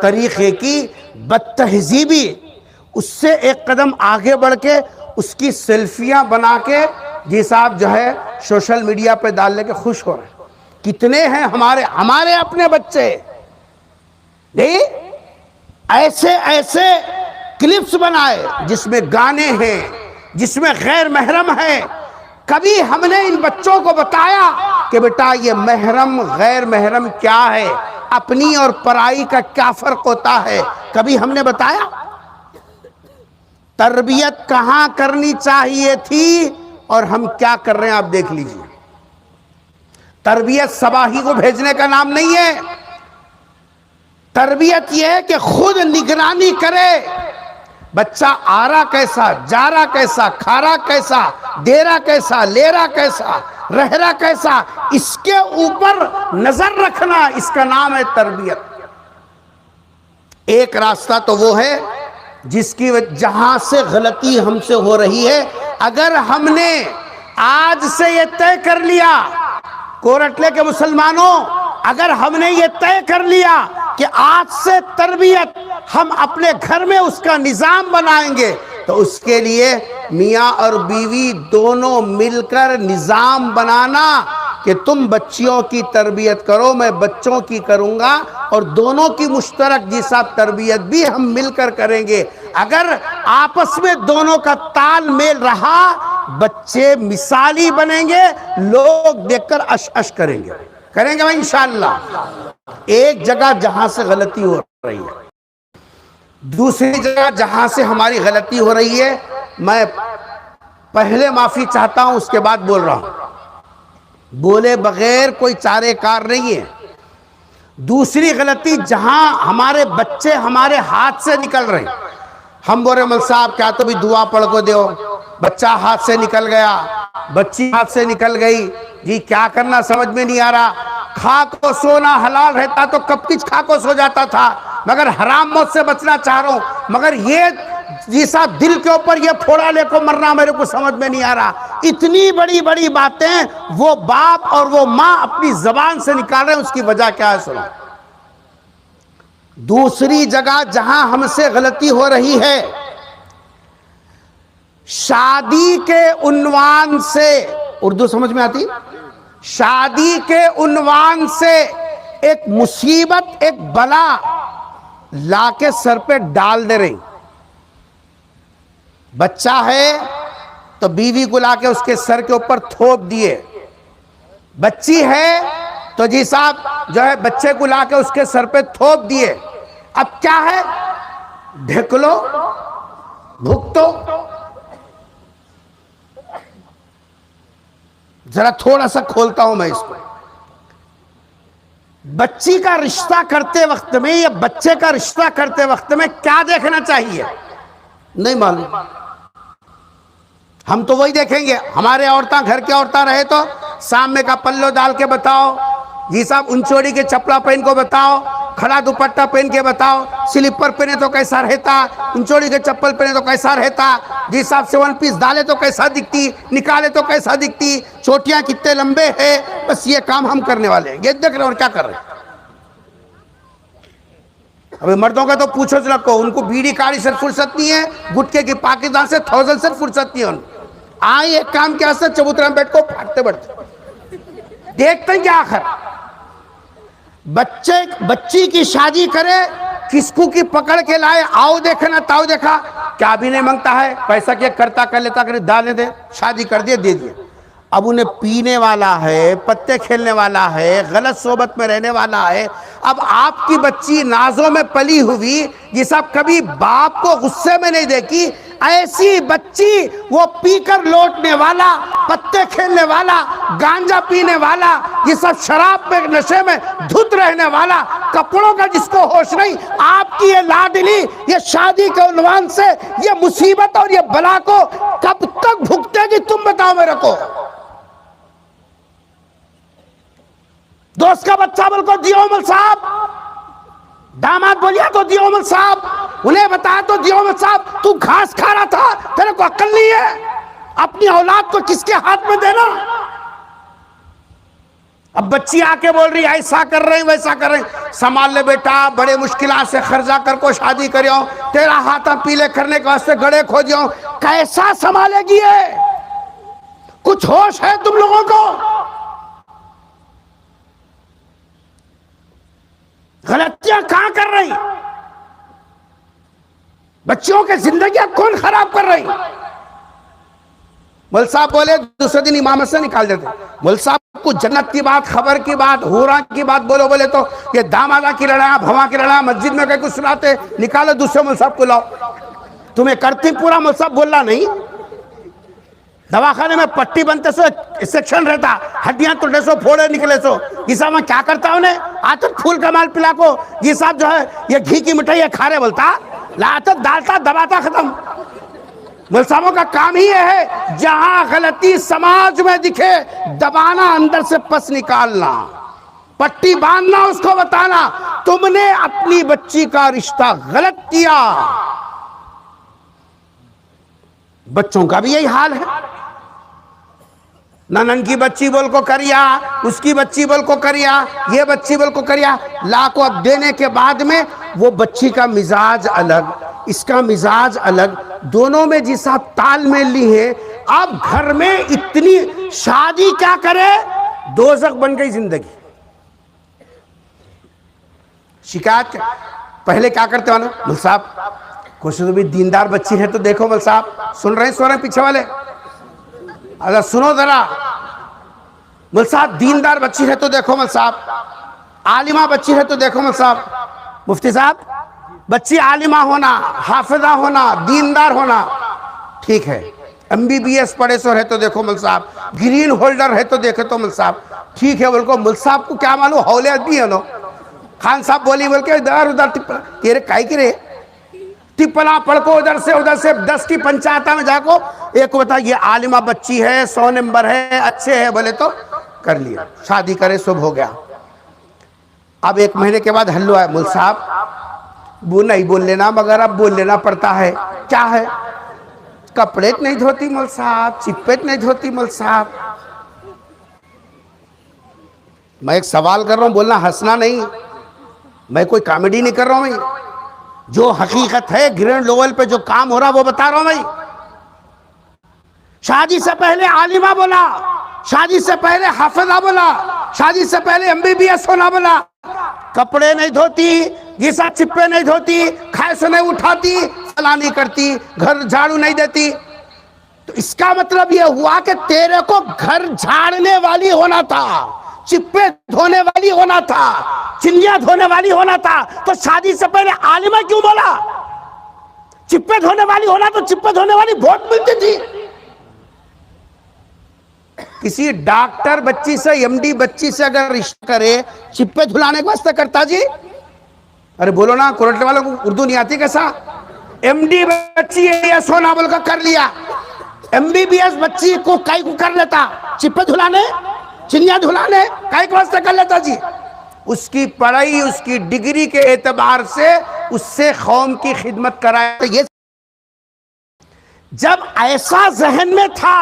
طریقے کی بدتہذیبی، اس سے ایک قدم آگے بڑھ کے اس کی سیلفیاں بنا کے جی صاحب جو ہے سوشل میڈیا پہ ڈال لے کے خوش ہو رہے ہیں۔ کتنے ہیں ہمارے اپنے بچے نہیں ایسے ایسے کلپس بنائے جس میں گانے ہیں، جس میں غیر محرم ہیں۔ کبھی ہم نے ان بچوں کو بتایا کہ بیٹا یہ محرم غیر محرم کیا ہے، اپنی اور پرائی کا کیا فرق ہوتا ہے؟ کبھی ہم نے بتایا؟ تربیت کہاں کرنی چاہیے تھی اور ہم کیا کر رہے ہیں آپ دیکھ لیجئے۔ تربیت سباہی کو بھیجنے کا نام نہیں ہے، تربیت یہ ہے کہ خود نگرانی کرے، بچہ آ رہا کیسا، جا رہا کیسا، کھا رہا کیسا، دے رہا کیسا، لے رہا کیسا، رہ رہا کیسا، اس کے اوپر نظر رکھنا، اس کا نام ہے تربیت۔ ایک راستہ تو وہ ہے جس کی جہاں سے غلطی ہم سے ہو رہی ہے، اگر ہم نے آج سے یہ طے کر لیا، کورٹلے کے مسلمانوں، اگر ہم نے یہ طے کر لیا کہ آج سے تربیت ہم اپنے گھر میں اس کا نظام بنائیں گے، تو اس کے لیے میاں اور بیوی دونوں مل کر نظام بنانا کہ تم بچیوں کی تربیت کرو، میں بچوں کی کروں گا، اور دونوں کی مشترک جی صاحب تربیت بھی ہم مل کر کریں گے. اگر آپس میں دونوں کا تال میل رہا بچے مثالی بنیں گے, لوگ دیکھ کر اش اش کریں گے بھائی انشاءاللہ. ایک جگہ جہاں سے غلطی ہو رہی ہے, دوسری جگہ جہاں سے ہماری غلطی ہو رہی ہے, میں پہلے معافی چاہتا ہوں اس کے بعد بول رہا ہوں, بولے بغیر کوئی چارے کار نہیں ہے. دوسری غلطی جہاں ہمارے بچے ہمارے ہاتھ سے نکل رہے ہیں, ہم بول رہے مل صاحب کیا تو بھی دعا پڑھ کو دیو, بچہ ہاتھ سے نکل گیا, بچی ہاتھ سے نکل گئی, جی کیا کرنا سمجھ میں نہیں آ رہا. کھا کو سونا حلال رہتا تو کب کچھ کھا کو سو جاتا تھا, مگر حرام موت سے بچنا چاہ رہا ہوں, مگر یہ جی صاحب دل کے اوپر یہ پھوڑا لے کو مرنا میرے کو سمجھ میں نہیں آ رہا. اتنی بڑی بڑی باتیں وہ باپ اور وہ ماں اپنی زبان سے نکال رہے ہیں, اس کی وجہ کیا ہے سنو. دوسری جگہ جہاں ہم سے غلطی ہو رہی ہے, شادی کے عنوان سے, اردو سمجھ میں آتی, شادی کے عنوان سے ایک مصیبت ایک بلا لا کے سر پہ ڈال دے رہی. بچہ ہے تو بیوی کو لا کے اس کے سر کے اوپر تھوپ دیے, بچی ہے تو جی صاحب جو ہے بچے کو لا کے اس کے سر پہ تھوپ دیے. اب کیا ہے, ڈھکلو بھگتو. ذرا تھوڑا سا کھولتا ہوں میں اس کو. بچی کا رشتہ کرتے وقت میں یا بچے کا رشتہ کرتے وقت میں کیا دیکھنا چاہیے نہیں معلوم. ہم تو وہی دیکھیں گے, ہمارے عورتیں گھر کے عورتیں رہے تو سامنے کا پلو ڈال کے بتاؤ, جی صاحب انچوڑی کے چپلا پہن کو بتاؤ, کھڑا دوپٹہ پہن کے بتاؤ, سلیپر پہنے تو کیسا رہتا, انچوڑی کے چپل پہنے تو کیسا رہتا, جی صاحب سے ون پیس ڈالے تو کیسا دکھتی, نکالے تو کیسا دکھتی, چوٹیاں کتنے لمبے ہیں. بس یہ کام ہم کرنے والے ہیں, یہ دیکھ رہے ہیں اور کیا کر رہے ہیں. ابھی مردوں کا تو پوچھو رکھو, ان کو بیڑی کاڑی سے فرصت نہیں ہے, گٹکے کی پاکستان سے 1000 سے فرصت نہیں ہے. آئیں ایک کام کیا سے چبوترا میں بیٹھ کو پھاٹتے بڑھتے دیکھتے ہیں کیا آخر. بچی کی شادی کرے, کس کو کی پکڑ کے لائے, آؤ دیکھنا تاؤ دیکھا, کیا بھی نہیں مانگتا ہے, پیسہ کیا کرتا کر لیتا کرے, ڈالے دے, شادی کر دے دے دے. اب انہیں پینے والا ہے, پتے کھیلنے والا ہے, غلط صحبت میں رہنے والا ہے. اب آپ کی بچی نازوں میں پلی ہوئی, یہ سب کبھی باپ کو غصے میں نہیں دیکھی, ایسی بچی وہ پی کر لوٹنے والا, پتے کھیلنے والا, گانجا پینے والا, یہ سب شراب میں نشے میں دھت رہنے والا, کپڑوں کا جس کو ہوش نہیں, آپ کی یہ لاڈلی یہ شادی کے عنوان سے یہ مصیبت اور یہ بلا کو کب تک بھگتے گی تم بتاؤ میرے کو. دوست کا بچہ بول کو دیو عمر صاحب, داماد بولیا تو دیو عمر صاحب, انہیں بتایا تو دیو عمر صاحب, تو گھاس کھا رہا تھا, تیرے کو عقل نہیں ہے, اپنی اولاد کو کس کے ہاتھ میں دینا. اب بچی آ کے بول رہی ایسا کر رہے ہیں ویسا کر رہے ہیں, سنبھال لے بیٹا, بڑے مشکلات سے خرچہ کر کو شادی کریو, تیرا ہاتھا پیلے کرنے کے واسطے گڑے کھوجیو, کیسا سنبھالے گی ہے, کچھ ہوش ہے تم لوگوں کو. غلطیاں کہاں کر رہی, بچوں کے زندگیاں کون خراب کر رہی. مول صاحب بولے دوسرے دن امامت سے نکال دیتے, مول صاحب کو جنت کی بات, خبر کی بات, حوراں کی بات بولو, بولے تو یہ دامادہ کی لڑائیاں, بھواں کی لڑائیاں مسجد میں کہیں کچھ سناتے, نکالو دوسرے مول صاحب کو لاؤ. تمہیں کرتی پورا مول صاحب بولنا نہیں, دواخانے میں پٹی بنتے سو سیکشن رہتا, ہڈیاں توڑے سو پھوڑے نکلے سو, یہ صاحب میں کیا کرتا انہیں, آتا پھول کا مال پلا کو, یہ صاحب جو ہے یہ گھی کی مٹھائی یہ کھارے بولتا, لاتا ڈالتا دباتا ختم. ملزموں کا کام ہی یہ ہے, جہاں غلطی سماج میں دکھے دبانا, اندر سے پس نکالنا, پٹی باندھنا, اس کو بتانا تم نے اپنی بچی کا رشتہ غلط کیا. بچوں کا بھی یہی حال ہے, ننن کی بچی بول کو کریا, اس کی بچی بول کو کریا, یہ بچی بول کو کریا, لا کو اب دینے کے بعد میں وہ بچی کا مزاج الگ, اس کا مزاج الگ, دونوں میں جی صاحب تال میل لی ہے. اب گھر میں اتنی شادی کیا کرے, دوزخ بن گئی زندگی. شکایت پہلے کیا کرتے ہو نا مل صاحب کچھ تو بھی دیندار بچی ہے تو دیکھو مل صاحب, سن رہے ہیں پیچھے والے, اگر سنو ذرا مل صاحب, دیندار بچی ہے تو دیکھو مل صاحب, عالمہ بچی ہے تو دیکھو مل صاحب, مفتی صاحب بچی عالمہ ہونا, حافظہ ہونا, دیندار ہونا ٹھیک ہے, MBBS پڑھے سو ہے تو دیکھو مل صاحب, گرین ہولڈر ہے تو دیکھو تو مل صاحب ٹھیک ہے, بول کو مل صاحب کو کیا معلوم حولے آدمی ہے نو, خان صاحب بولی بول کے ادھر ادھر تیرے کائی کی رہے ٹپنا پڑھ کو ادھر سے 10 کی پنچایتہ میں جا کو ایک کو بتا یہ عالمہ بچی ہے 100 نمبر ہے اچھے ہے بولے تو کر لیا, شادی کرے صبح ہو گیا. اب 1 مہینے کے بعد ہلو ہے, مل صاحب وہ نہیں بول لینا مگر اب بول لینا پڑتا ہے, کیا ہے کپڑے نہیں دھوتی مل صاحب, چپیٹ نہیں دھوتی مل صاحب. میں ایک سوال کر رہا ہوں, بولنا ہنسنا نہیں, میں کوئی کامیڈی نہیں کر رہا ہوں, میں جو حقیقت ہے گرینڈ لیول پہ جو کام ہو رہا وہ بتا رہا ہوں. میں شادی سے پہلے عالمہ بولا, شادی سے پہلے حافظہ بولا, شادی سے پہلے MBBS ہونا بولا, کپڑے نہیں دھوتی, گیسا چپے نہیں دھوتی, کھائے سے نہیں اٹھاتی, فلاں نہیں کرتی, گھر جھاڑو نہیں دیتی. تو اس کا مطلب یہ ہوا کہ تیرے کو گھر جھاڑنے والی ہونا تھا, چپے دھونے والی ہونا تھا, چنیاں دھونے والی ہونا تھا, تو شادی سے پہلے عالمہ کیوں بولا؟ چپے دھونے والی ہونا تو چپے دھونے والی بہت ملتی تھی. کسی ڈاکٹر بچی سے MD بچی سے اگر رشتہ کرے چپے دھلانے کے واسطے کرتا جی؟ ارے بولو نا, کوروٹے والوں کو اردو نہیں آتی کیسا؟ MD بچی ہے سونا بول کر کر لیا, MBBS بچی کو کئی کو کر لیتا, چپے دھلانے چنیاں دھلانے کئی کو واسطے کر لیتا جی؟ اس کی پڑھائی اس کی ڈگری کے اعتبار سے اس سے قوم کی خدمت کرائے. یہ جب ایسا ذہن میں تھا,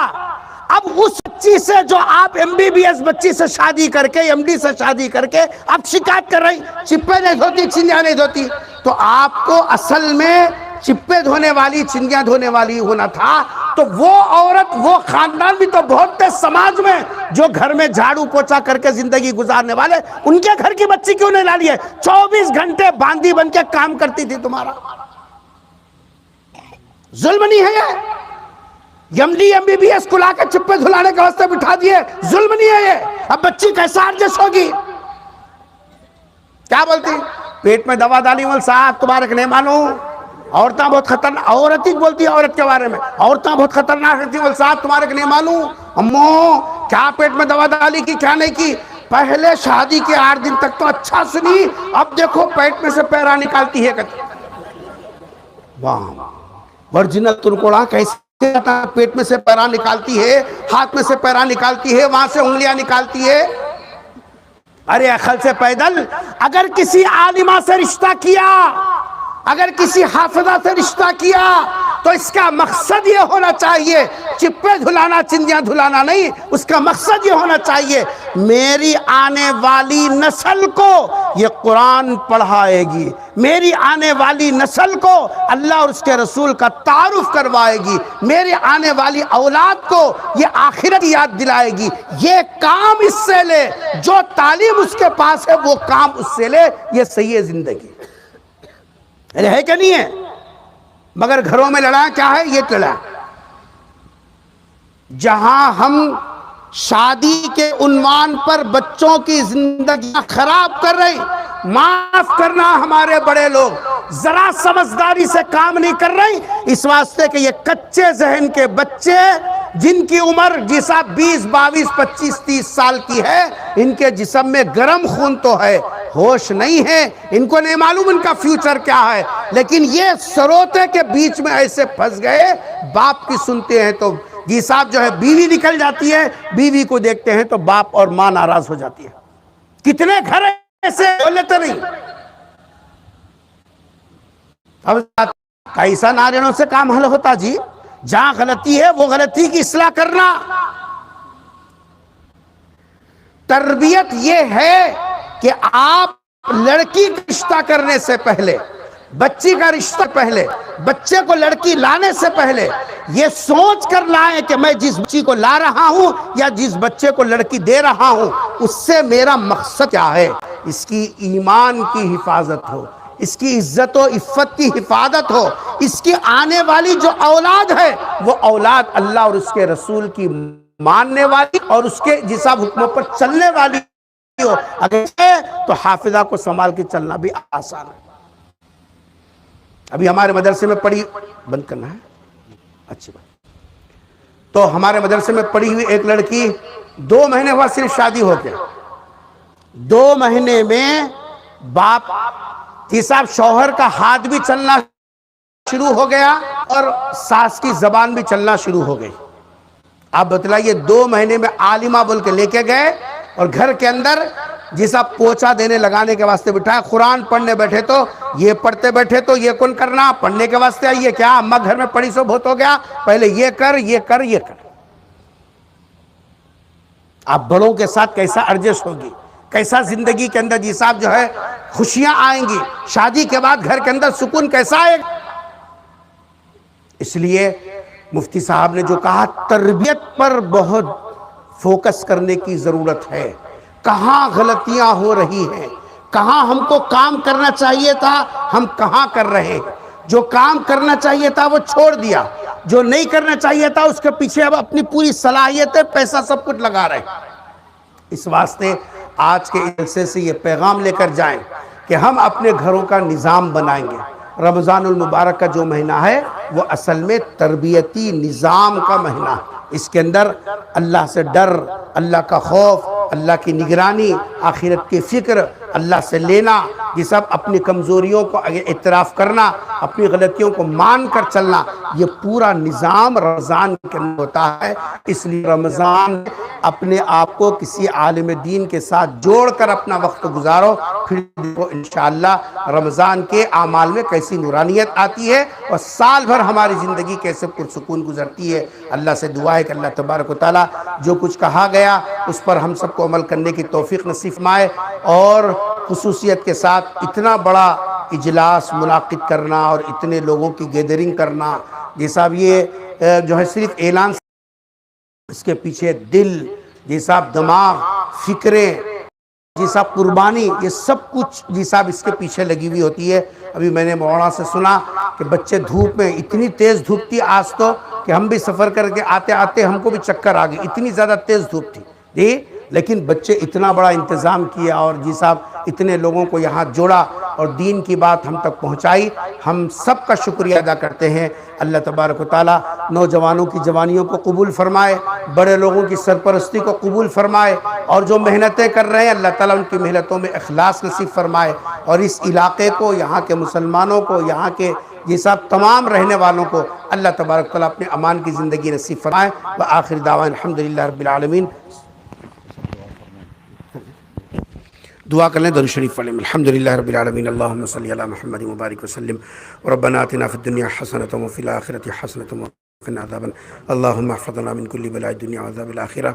اب اس بچی سے جو آپ MBBS بچی سے شادی کر کے MD سے شادی کر کے اب شکایت کر رہی چپے نہیں دھوتی چنیاں نہیں دھوتی, تو آپ کو اصل میں چپے دھونے والی چنیاں دھونے والی ہونا تھا. تو وہ عورت وہ خاندان بھی تو بہت تھے سماج میں جو گھر میں جھاڑو پوچھا کر کے زندگی گزارنے والے, ان کے گھر کی بچی کیوں نہیں لا لی ہے؟ 24 گھنٹے باندھی بن کے کام کرتی تھی. تمہارا ظلم نہیں ہے یہ؟ MD MBBS کو لا کے چپے دھلانے کے واسطے بٹھا دیے, ظلم نہیں ہے یہ؟ اب بچی کیسا ایڈجسٹ ہوگی؟ کیا بولتی پیٹ میں دوا ڈالی مل صاحب تمہارے کو نہیں مانوں, عورتیں بہت خطرناک, عورت ہی بولتی ہے عورت کے بارے میں, عورتیں بہت خطرناک رہتی مل صاحب تمہارے کو نہیں مانوں. امو کیا پیٹ میں دوا ڈالی کی کیا نہیں کی؟ پہلے شادی کے 8 دن تک تو اچھا سنی, اب دیکھو پیٹ میں سے پیرا نکالتی ہے. واہ ورجنل ترکوڑا کیسے پیٹ میں سے پیرا نکالتی ہے, ہاتھ میں سے پیرا نکالتی ہے, وہاں سے انگلیاں نکالتی ہے. ارے عقل سے پیدل, اگر کسی عالمہ سے رشتہ کیا, اگر کسی حافظہ سے رشتہ کیا تو اس کا مقصد یہ ہونا چاہیے چپے دھلانا چنیاں دھلانا نہیں, اس کا مقصد یہ ہونا چاہیے میری آنے والی نسل کو یہ قرآن پڑھائے گی, میری آنے والی نسل کو اللہ اور اس کے رسول کا تعارف کروائے گی, میری آنے والی اولاد کو یہ آخرت یاد دلائے گی. یہ کام اس سے لے, جو تعلیم اس کے پاس ہے وہ کام اس سے لے, یہ صحیح زندگی ہے کہ نہیں ہے؟ مگر گھروں میں لڑا کیا ہے؟ یہ لڑا جہاں ہم شادی کے عنوان پر بچوں کی زندگیاں خراب کر رہے, معاف کرنا ہمارے بڑے لوگ ذرا سمجھداری سے کام نہیں کر رہے, اس واسطے کہ یہ کچے ذہن کے بچے جن کی عمر جیسا 20 22 25 30 سال کی ہے, ان کے جسم میں گرم خون تو ہے, ہوش نہیں ہے, ان کو نہیں معلوم ان کا فیوچر کیا ہے, لیکن یہ سروتے کے بیچ میں ایسے پھنس گئے, باپ کی سنتے ہیں تو جی صاحب جو ہے بیوی نکل جاتی ہے, بیوی کو دیکھتے ہیں تو باپ اور ماں ناراض ہو جاتی ہے. کتنے گھر ایسے بول لیتے نہیں. اب کیسا نارینوں سے کام حل ہوتا جی؟ جہاں غلطی ہے وہ غلطی کی اصلاح کرنا. تربیت یہ ہے کہ آپ لڑکی کا رشتہ کرنے سے پہلے, بچی کا رشتہ پہلے, بچے کو لڑکی لانے سے پہلے یہ سوچ کر لائیں کہ میں جس بچی کو لا رہا ہوں یا جس بچے کو لڑکی دے رہا ہوں اس سے میرا مقصد کیا ہے؟ اس کی ایمان کی حفاظت ہو، اس کی عزت و عفت کی حفاظت ہو، اس کی آنے والی جو اولاد ہے وہ اولاد اللہ اور اس کے رسول کی ماننے والی اور اس کے جس حکموں پر چلنے والی ہو۔ اگر ہے تو حافظہ کو سنبھال کے چلنا بھی آسان ہے۔ ابھی ہمارے مدرسے میں پڑھی، بند کرنا ہے، اچھی بات، تو ہمارے مدرسے میں پڑھی ہوئی ایک لڑکی 2 مہینے ہوا صرف شادی ہو کے، 2 مہینے میں باپ کی صاحب شوہر کا ہاتھ بھی چلنا شروع ہو گیا اور ساس کی زبان بھی چلنا شروع ہو گئی۔ آپ بتلائیے 2 مہینے میں عالمہ بول کے لے کے گئے اور گھر کے اندر جیسا پوچھا دینے لگانے کے واسطے بٹھایا، قرآن پڑھنے بیٹھے تو یہ پڑھتے بیٹھے تو یہ کون کرنا، پڑھنے کے واسطے آئیے کیا، اماں گھر میں پڑھی سو بہت ہو گیا، پہلے یہ کر یہ کر یہ کر۔ آپ بڑوں کے ساتھ کیسا ایڈجسٹ ہوگی، کیسا زندگی کے اندر جی صاحب جو ہے خوشیاں آئیں گی، شادی کے بعد گھر کے اندر سکون کیسا آئے گا۔ اس لیے مفتی صاحب نے جو کہا تربیت پر بہت فوکس کرنے کی ضرورت ہے، کہاں غلطیاں ہو رہی ہیں، کہاں ہم کو کام کرنا چاہیے تھا ہم کہاں کر رہے ہیں، جو کام کرنا چاہیے تھا وہ چھوڑ دیا، جو نہیں کرنا چاہیے تھا اس کے پیچھے اب اپنی پوری صلاحیتیں پیسہ سب کچھ لگا رہے ہیں۔ اس واسطے آج کے جلسے سے یہ پیغام لے کر جائیں کہ ہم اپنے گھروں کا نظام بنائیں گے۔ رمضان المبارک کا جو مہینہ ہے وہ اصل میں تربیتی نظام کا مہینہ ہے۔ اس کے اندر اللہ سے ڈر، اللہ کا خوف، اللہ کی نگرانی، آخرت کی فکر، اللہ سے لینا، یہ سب اپنی کمزوریوں کو اعتراف کرنا، اپنی غلطیوں کو مان کر چلنا، یہ پورا نظام رمضان کے اندر ہوتا ہے۔ اس لیے رمضان میں اپنے آپ کو کسی عالم دین کے ساتھ جوڑ کر اپنا وقت گزارو، پھر دیکھو انشاءاللہ رمضان کے اعمال میں کیسی نورانیت آتی ہے اور سال بھر ہماری زندگی کیسے پرسکون گزرتی ہے۔ اللہ سے دعا ہے کہ اللہ تبارک و تعالیٰ جو کچھ کہا گیا اس پر ہم سب کو عمل کرنے کی توفیق نصیب فرمائے، اور خصوصیت کے ساتھ اتنا بڑا اجلاس منعقد کرنا اور اتنے لوگوں کی گیدرنگ کرنا، جیسا یہ جو ہے صرف اعلان، اس کے پیچھے دل، جیسا دماغ، فکریں، جیسا قربانی، یہ سب کچھ جیسا اس کے پیچھے لگی ہوئی ہوتی ہے۔ ابھی میں نے مولانا سے سنا کہ بچے دھوپ میں، اتنی تیز دھوپ تھی آج تو کہ ہم بھی سفر کر کے آتے آتے ہم کو بھی چکر آ گئی، اتنی زیادہ تیز دھوپ تھی جی، لیکن بچے اتنا بڑا انتظام کیا اور جی صاحب اتنے لوگوں کو یہاں جوڑا اور دین کی بات ہم تک پہنچائی۔ ہم سب کا شکریہ ادا کرتے ہیں۔ اللہ تبارک و تعالیٰ نوجوانوں کی جوانیوں کو قبول فرمائے، بڑے لوگوں کی سرپرستی کو قبول فرمائے، اور جو محنتیں کر رہے ہیں اللہ تعالیٰ ان کی محنتوں میں اخلاص نصیب فرمائے، اور اس علاقے کو، یہاں کے مسلمانوں کو، یہاں کے یہ سب تمام رہنے والوں کو اللہ تبارک و تعالیٰ اپنے امان کی زندگی نصیب فرمائے۔ وآخر دعوانا الحمدللہ رب العالمین۔ دعا کر لیں، درود شریف پڑھ لیں۔ الحمدللہ رب العالمین، اللہم صلی علی محمد مبارک وسلم، ربنا آتنا فی الدنیا حسنۃ وفی الآخرۃ حسنۃ وقنا عذاب النار، اللہم احفظنا من کل بلاء الدنیا وعذاب الآخرہ،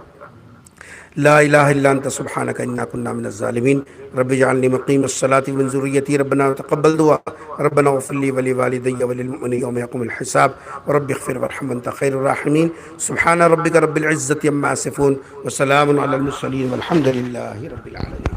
لا الہ الا انت سبحانک انا کنا من الظالمین، رب اجعلنی مقیم الصلاۃ ومن ذریتی، ربنا تقبل دعا، ربنا اغفر لی ولوالدی وللمؤمنین یوم یقوم الحساب، رب اغفر وارحم وانت خیر الراحمین، سبحان ربک رب العزۃ عما یصفون وسلام علی المرسلین والحمد للہ رب العالمین۔